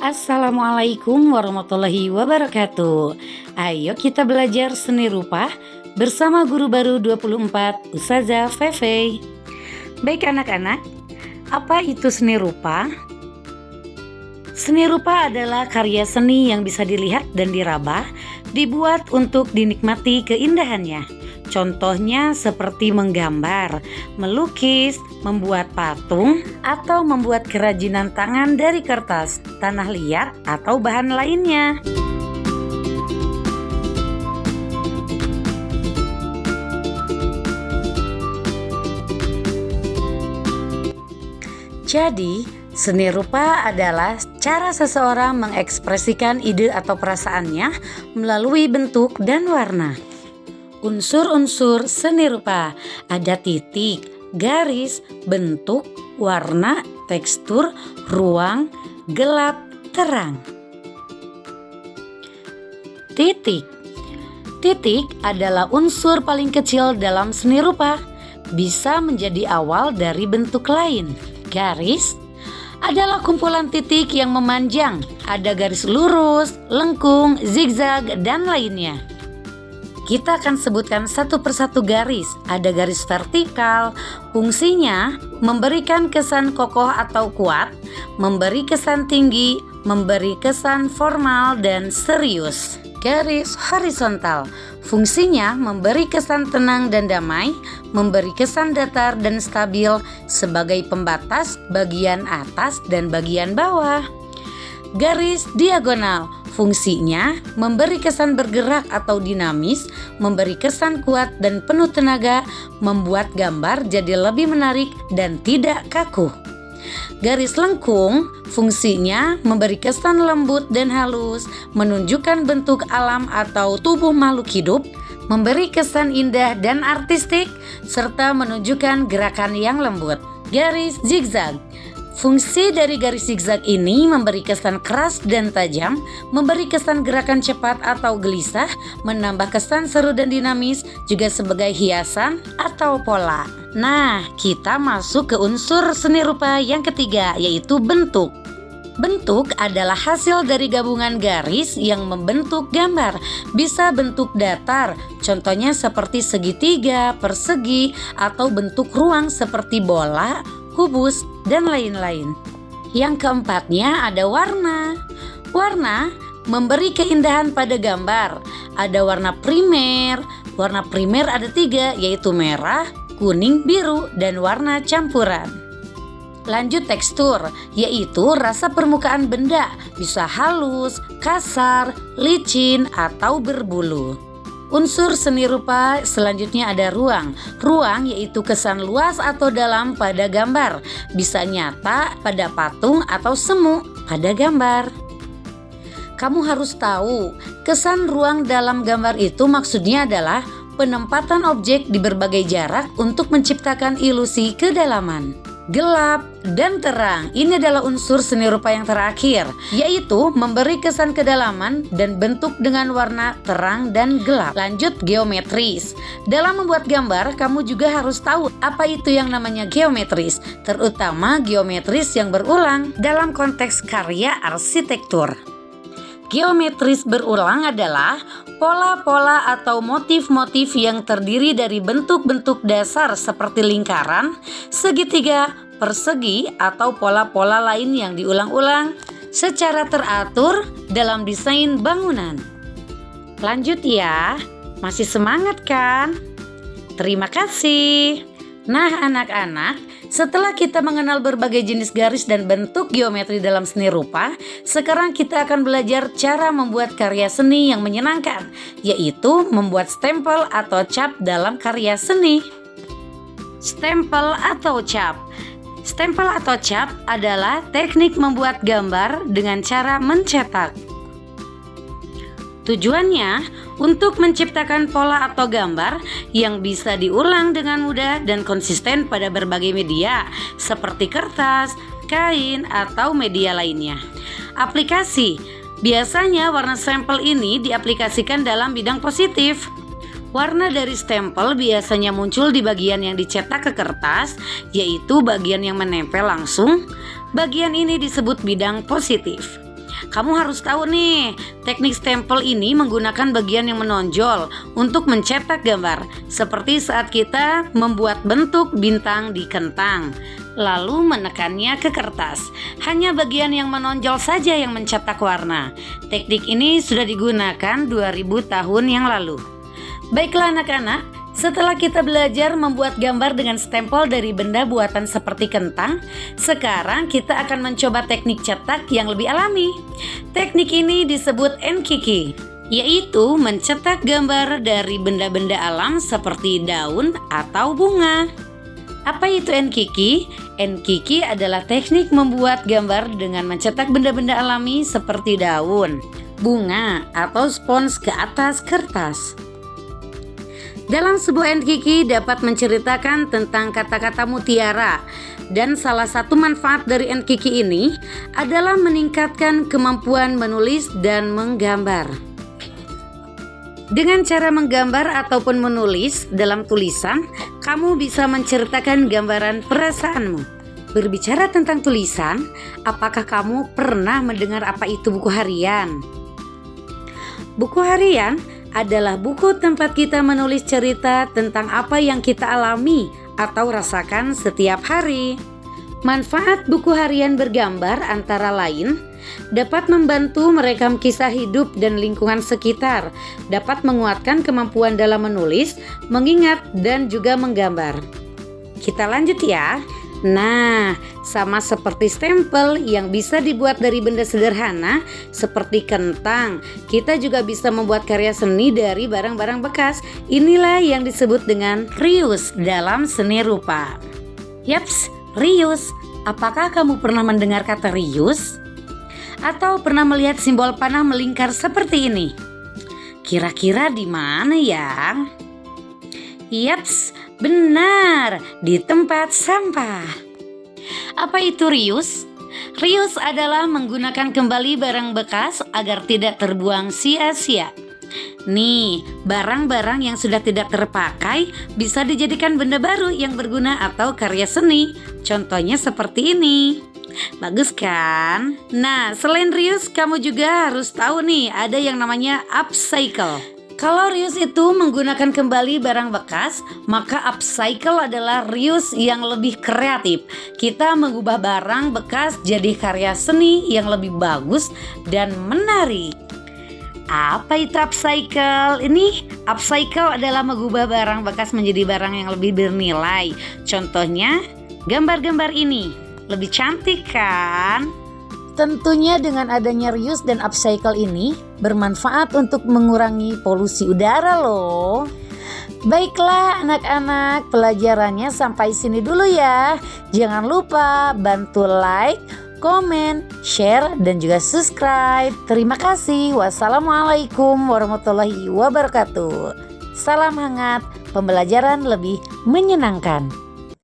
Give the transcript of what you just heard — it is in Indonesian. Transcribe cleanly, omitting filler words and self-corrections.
Assalamualaikum warahmatullahi wabarakatuh. Ayo kita belajar seni rupa bersama guru baru 24 Ustazah Feve. Baik anak-anak, apa itu seni rupa? Seni rupa adalah karya seni yang bisa dilihat dan diraba, dibuat untuk dinikmati keindahannya. Contohnya seperti menggambar, melukis, membuat patung, atau membuat kerajinan tangan dari kertas, tanah liat, atau bahan lainnya. Jadi, seni rupa adalah cara seseorang mengekspresikan ide atau perasaannya melalui bentuk dan warna. Unsur-unsur seni rupa ada titik, garis, bentuk, warna, tekstur, ruang, gelap, terang. Titik adalah unsur paling kecil dalam seni rupa, bisa menjadi awal dari bentuk lain. Garis adalah kumpulan titik yang memanjang, ada garis lurus, lengkung, zigzag, dan lainnya. Kita akan sebutkan satu persatu garis. Ada garis vertikal, fungsinya memberikan kesan kokoh atau kuat, memberi kesan tinggi, memberi kesan formal dan serius. Garis horizontal, fungsinya memberi kesan tenang dan damai, memberi kesan datar dan stabil sebagai pembatas bagian atas dan bagian bawah. Garis diagonal, fungsinya memberi kesan bergerak atau dinamis, memberi kesan kuat dan penuh tenaga, membuat gambar jadi lebih menarik dan tidak kaku. Garis lengkung, fungsinya memberi kesan lembut dan halus, menunjukkan bentuk alam atau tubuh makhluk hidup, memberi kesan indah dan artistik, serta menunjukkan gerakan yang lembut. Garis zigzag, fungsi dari garis zigzag ini memberi kesan keras dan tajam, memberi kesan gerakan cepat atau gelisah, menambah kesan seru dan dinamis, juga sebagai hiasan atau pola. Nah, kita masuk ke unsur seni rupa yang ketiga, yaitu bentuk. Bentuk adalah hasil dari gabungan garis yang membentuk gambar. Bisa bentuk datar, contohnya seperti segitiga, persegi, atau bentuk ruang seperti bola, kubus, dan lain-lain. Yang keempatnya ada warna. Warna memberi keindahan pada gambar. Ada warna primer. Warna primer ada 3, yaitu merah, kuning, biru, dan warna campuran. Lanjut tekstur, yaitu rasa permukaan benda, bisa halus, kasar, licin, atau berbulu. Unsur seni rupa selanjutnya ada ruang. Ruang yaitu kesan luas atau dalam pada gambar, bisa nyata pada patung atau semu pada gambar. Kamu harus tahu, kesan ruang dalam gambar itu maksudnya adalah penempatan objek di berbagai jarak untuk menciptakan ilusi kedalaman. Gelap dan terang, ini adalah unsur seni rupa yang terakhir, yaitu memberi kesan kedalaman dan bentuk dengan warna terang dan gelap. Lanjut geometris. Dalam membuat gambar, kamu juga harus tahu apa itu yang namanya geometris, terutama geometris yang berulang dalam konteks karya arsitektur. Geometris berulang adalah pola-pola atau motif-motif yang terdiri dari bentuk-bentuk dasar seperti lingkaran, segitiga, persegi, atau pola-pola lain yang diulang-ulang secara teratur dalam desain bangunan. Lanjut ya, masih semangat kan? Terima kasih. Nah anak-anak, setelah kita mengenal berbagai jenis garis dan bentuk geometri dalam seni rupa, sekarang kita akan belajar cara membuat karya seni yang menyenangkan, yaitu membuat stempel atau cap dalam karya seni. Stempel atau cap. Stempel atau cap adalah teknik membuat gambar dengan cara mencetak. Tujuannya untuk menciptakan pola atau gambar yang bisa diulang dengan mudah dan konsisten pada berbagai media seperti kertas, kain, atau media lainnya. Aplikasi. Biasanya warna stempel ini diaplikasikan dalam bidang positif. Warna dari stempel biasanya muncul di bagian yang dicetak ke kertas, yaitu bagian yang menempel langsung. Bagian ini disebut bidang positif. Kamu harus tahu nih, teknik stempel ini menggunakan bagian yang menonjol untuk mencetak gambar, seperti saat kita membuat bentuk bintang di kentang, lalu menekannya ke kertas. Hanya bagian yang menonjol saja yang mencetak warna. Teknik ini sudah digunakan 2000 tahun yang lalu. Baiklah anak-anak, setelah kita belajar membuat gambar dengan stempel dari benda buatan seperti kentang, sekarang kita akan mencoba teknik cetak yang lebih alami. Teknik ini disebut enkiki, yaitu mencetak gambar dari benda-benda alam seperti daun atau bunga. Apa itu enkiki? Enkiki adalah teknik membuat gambar dengan mencetak benda-benda alami seperti daun, bunga, atau spons ke atas kertas. Dalam sebuah enkiki dapat menceritakan tentang kata-kata mutiara, dan salah satu manfaat dari enkiki ini adalah meningkatkan kemampuan menulis dan menggambar. Dengan cara menggambar ataupun menulis dalam tulisan, kamu bisa menceritakan gambaran perasaanmu. Berbicara tentang tulisan, apakah kamu pernah mendengar apa itu buku harian? Buku harian adalah buku tempat kita menulis cerita tentang apa yang kita alami atau rasakan setiap hari. Manfaat buku harian bergambar antara lain dapat membantu merekam kisah hidup dan lingkungan sekitar, dapat menguatkan kemampuan dalam menulis, mengingat, dan juga menggambar. Kita lanjut ya. Nah, sama seperti stempel yang bisa dibuat dari benda sederhana seperti kentang, kita juga bisa membuat karya seni dari barang-barang bekas. Inilah yang disebut dengan reuse dalam seni rupa. Yaps, reuse. Apakah kamu pernah mendengar kata reuse? Atau pernah melihat simbol panah melingkar seperti ini? Kira-kira di mana ya? Yaps, benar, di tempat sampah. Apa itu reuse? Reuse adalah menggunakan kembali barang bekas agar tidak terbuang sia-sia. Nih, barang-barang yang sudah tidak terpakai bisa dijadikan benda baru yang berguna atau karya seni. Contohnya seperti ini. Bagus kan? Nah, selain reuse, kamu juga harus tahu nih, ada yang namanya upcycle. Kalau reuse itu menggunakan kembali barang bekas, maka upcycle adalah reuse yang lebih kreatif. Kita mengubah barang bekas jadi karya seni yang lebih bagus dan menarik. Apa itu upcycle? Ini upcycle adalah mengubah barang bekas menjadi barang yang lebih bernilai. Contohnya, gambar-gambar ini. Lebih cantik kan? Tentunya dengan adanya reuse dan upcycle ini bermanfaat untuk mengurangi polusi udara loh. Baiklah anak-anak, pelajarannya sampai sini dulu ya. Jangan lupa bantu like, komen, share, dan juga subscribe. Terima kasih. Wassalamualaikum warahmatullahi wabarakatuh. Salam hangat, pembelajaran lebih menyenangkan.